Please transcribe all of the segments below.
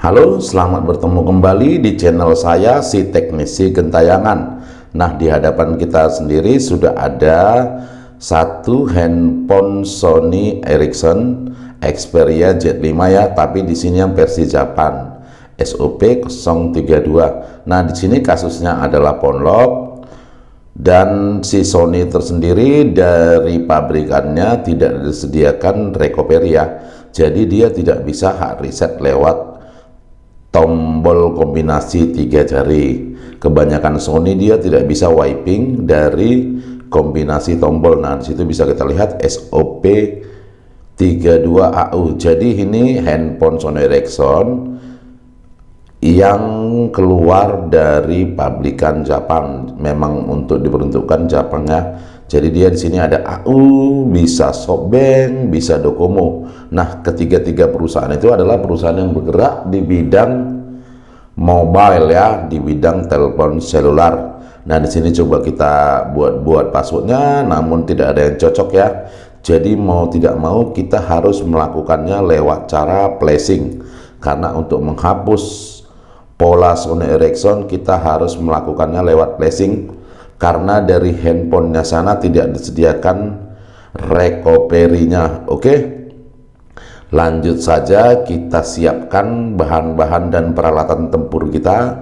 Halo, selamat bertemu kembali di channel saya, si Teknisi Gentayangan. Nah, di hadapan kita sendiri sudah ada satu handphone Sony Ericsson Xperia Z5 ya, tapi di sini yang versi Japan, SOP 032. Nah, di sini kasusnya adalah phone lock, dan si Sony tersendiri dari pabrikannya tidak disediakan recovery ya, jadi dia tidak bisa hard reset lewat tombol kombinasi 3 jari. Kebanyakan Sony dia tidak bisa wiping dari kombinasi tombol. Nah, disitu bisa kita lihat SOP 32AU. Jadi ini handphone Sony Ericsson yang keluar dari pabrikan Jepang, memang untuk diperuntukkan Jepang ya. Jadi dia di sini ada AU, bisa SoftBank, bisa Docomo. Nah, ketiga-tiga perusahaan itu adalah perusahaan yang bergerak di bidang mobile ya, di bidang telepon seluler. Nah, di sini coba kita buat passwordnya, namun tidak ada yang cocok ya. Jadi mau tidak mau kita harus melakukannya lewat cara flashing, karena untuk menghapus pola Sony Ericsson kita harus melakukannya lewat flashing, karena dari handphonenya sana tidak disediakan recovery-nya. Oke, lanjut saja, kita siapkan bahan-bahan dan peralatan tempur kita.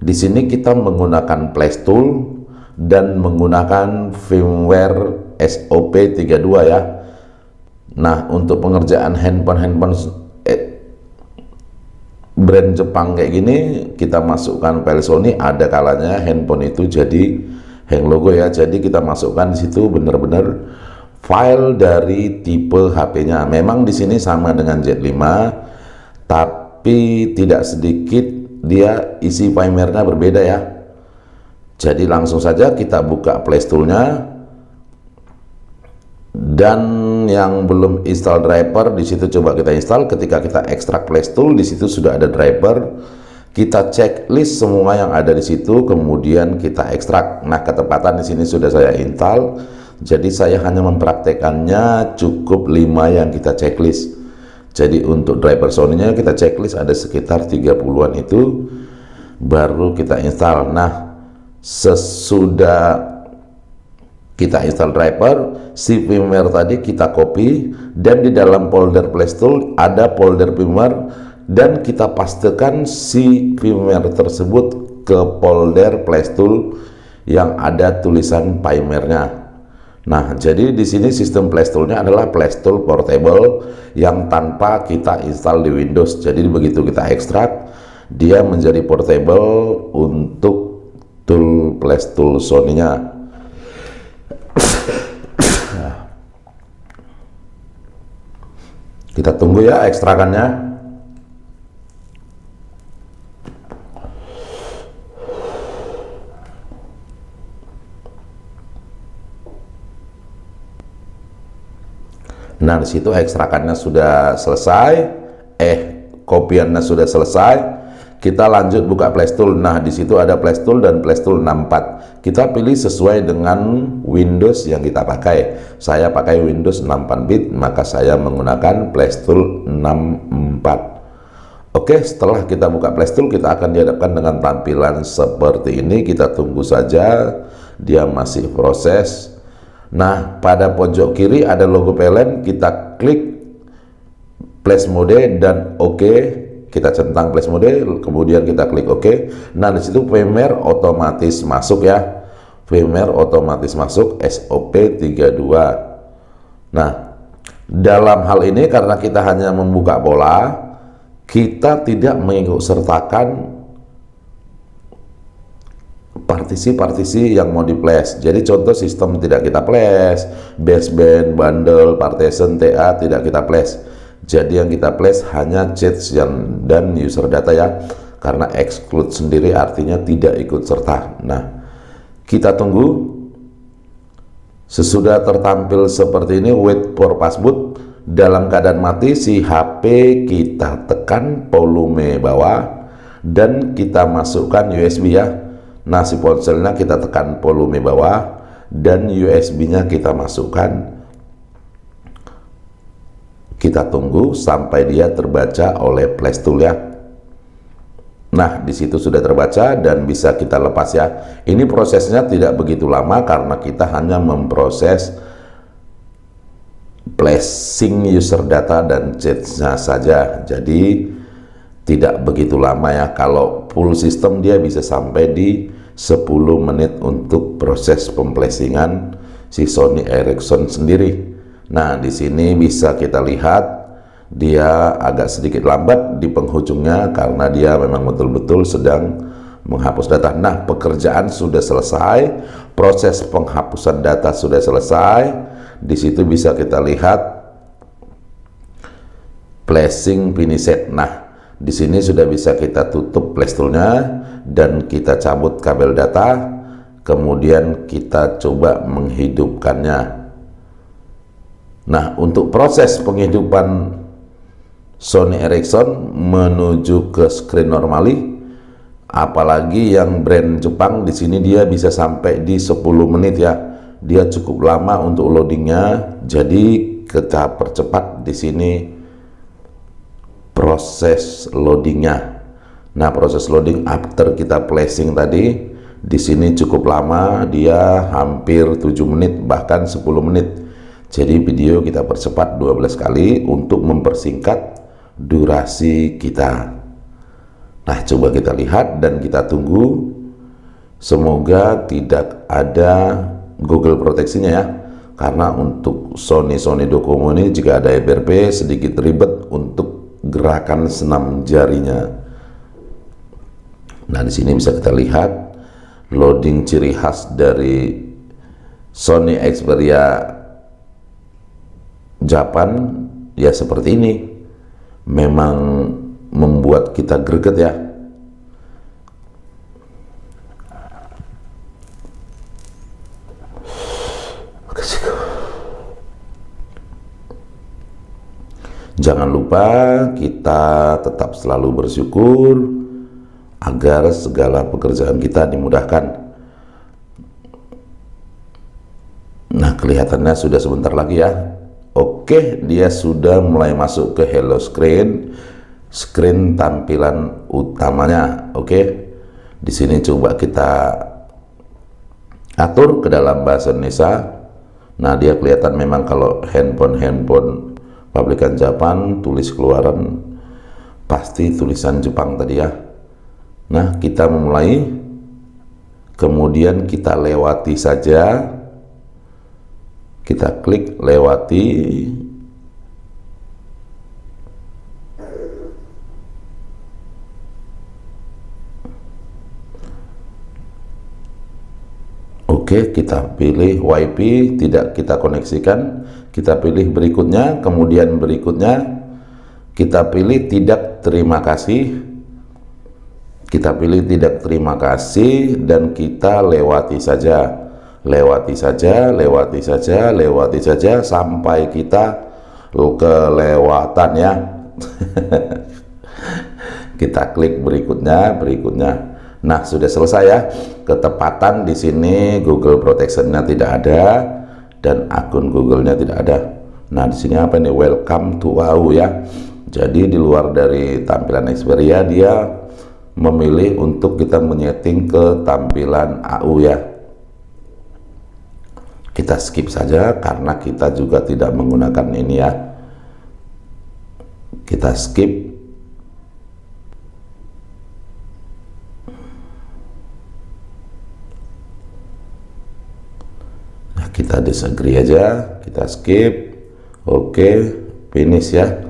Di sini kita menggunakan flash tool dan menggunakan firmware SOP32 ya. Nah, untuk pengerjaan handphone brand Jepang kayak gini, kita masukkan file Sony, ada kalanya handphone itu jadi hang logo ya, jadi kita masukkan di situ benar-benar file dari tipe HP-nya. Memang di sini sama dengan Z5, tapi tidak sedikit dia isi firmware-nya berbeda ya. Jadi langsung saja kita buka Play Store-nya, dan yang belum install driver di situ coba kita install. Ketika kita ekstrak Play Store, di situ sudah ada driver. Kita checklist semua yang ada di situ, kemudian kita ekstrak. Nah, ketepatan di sini sudah saya install. Jadi saya hanya mempraktekannya cukup 5 yang kita checklist. Jadi untuk driver Sony-nya kita checklist ada sekitar 30-an itu, baru kita install. Nah, sesudah kita install driver, si firmware tadi kita copy, dan di dalam folder Play Store ada folder firmware, dan kita pastekan si firmware tersebut ke folder Play Store yang ada tulisan firmware-nya. Nah, jadi di sini sistem Play Store-nya adalah Play Store portable yang tanpa kita install di Windows. Jadi begitu kita ekstrak, dia menjadi portable untuk tool Play Store Sony-nya. Kita tunggu ya ekstrakannya. Nah, di situ ekstrakannya sudah selesai, kopiannya sudah selesai. Kita lanjut buka Play Store. Nah, di situ ada Play Store dan Play Store 64. Kita pilih sesuai dengan Windows yang kita pakai. Saya pakai Windows 64 bit, maka saya menggunakan Play Store 64. Oke, setelah kita buka Play Store, kita akan dihadapkan dengan tampilan seperti ini. Kita tunggu saja, dia masih proses. Nah, pada pojok kiri ada logo PLN, kita klik flash mode dan oke. Kita centang flash mode, kemudian kita klik OK. Nah, di situ firmware otomatis masuk ya. Firmware otomatis masuk SOP32. Nah, dalam hal ini karena kita hanya membuka pola, kita tidak mengikut sertakan partisi-partisi yang mau di flash. Jadi contoh sistem tidak kita flash, baseband, bundle, partition, TA tidak kita flash. Jadi yang kita flash hanya cache dan user data ya, karena exclude sendiri artinya tidak ikut serta. Nah, kita tunggu. Sesudah tertampil seperti ini, wait for passboot, dalam keadaan mati, si HP kita tekan volume bawah dan kita masukkan USB ya. Nah, si ponselnya kita tekan volume bawah dan USB-nya kita masukkan. Kita tunggu sampai dia terbaca oleh Play Store ya. Nah, di situ sudah terbaca dan bisa kita lepas ya. Ini prosesnya tidak begitu lama karena kita hanya memproses flashing user data dan chatnya saja. Jadi tidak begitu lama ya. Kalau full system dia bisa sampai di 10 menit untuk proses pemflashingan si Sony Ericsson sendiri. Nah, di sini bisa kita lihat dia agak sedikit lambat di penghujungnya karena dia memang betul-betul sedang menghapus data. Nah, pekerjaan sudah selesai, proses penghapusan data sudah selesai. Di situ bisa kita lihat flashing finish. Nah, di sini sudah bisa kita tutup flash toolnya dan kita cabut kabel data, kemudian kita coba menghidupkannya. Nah, untuk proses penghidupan Sony Ericsson menuju ke screen normally, apalagi yang brand Jepang, di sini dia bisa sampai di 10 menit ya. Dia cukup lama untuk loadingnya, jadi kita percepat di sini proses loadingnya. Nah, proses loading after kita flashing tadi di sini cukup lama, dia hampir 7 menit bahkan 10 menit. Jadi video kita percepat 12 kali untuk mempersingkat durasi kita. Nah, coba kita lihat dan kita tunggu. Semoga tidak ada Google proteksinya ya, karena untuk Sony Docomo ini jika ada EBRP sedikit ribet untuk gerakan senam jarinya. Nah, di sini bisa kita lihat loading ciri khas dari Sony Xperia Japan ya seperti ini. Memang membuat kita greget ya. Jangan lupa kita tetap selalu bersyukur agar segala pekerjaan kita dimudahkan. Nah, kelihatannya sudah sebentar lagi ya. Oke, dia sudah mulai masuk ke hello screen, screen tampilan utamanya. Oke, di sini coba kita atur ke dalam bahasa Indonesia. Nah, dia kelihatan memang kalau handphone pabrikan Jepang tulis keluaran pasti tulisan Jepang tadi ya. Nah, kita memulai, kemudian kita lewati saja. Kita klik lewati. Oke, kita pilih WiFi, tidak kita koneksikan. Kita pilih berikutnya, kemudian berikutnya kita pilih tidak terima kasih. Kita pilih tidak terima kasih dan kita lewati saja. Lewati saja, lewati saja, lewati saja sampai kita kelewatan ya. Kita klik berikutnya. Nah, sudah selesai ya. Ketepatan di sini Google Protection-nya tidak ada dan akun Google-nya tidak ada. Nah, di sini apa nih? Welcome to AU ya. Jadi di luar dari tampilan Xperia dia memilih untuk kita menyeting ke tampilan AU ya. Kita skip saja karena kita juga tidak menggunakan ini ya. Kita skip. Nah, kita disagree aja, kita skip. Oke, finish ya.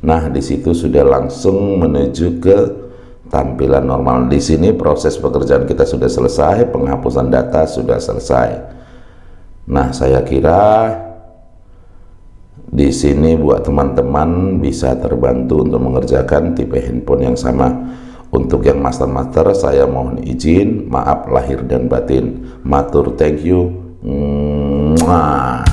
Nah, di situ sudah langsung menuju ke tampilan normal. Di sini proses pekerjaan kita sudah selesai, penghapusan data sudah selesai. Nah, saya kira di sini buat teman-teman bisa terbantu untuk mengerjakan tipe handphone yang sama. Untuk yang master-master saya mohon izin, maaf lahir dan batin. Matur, thank you. Mwah.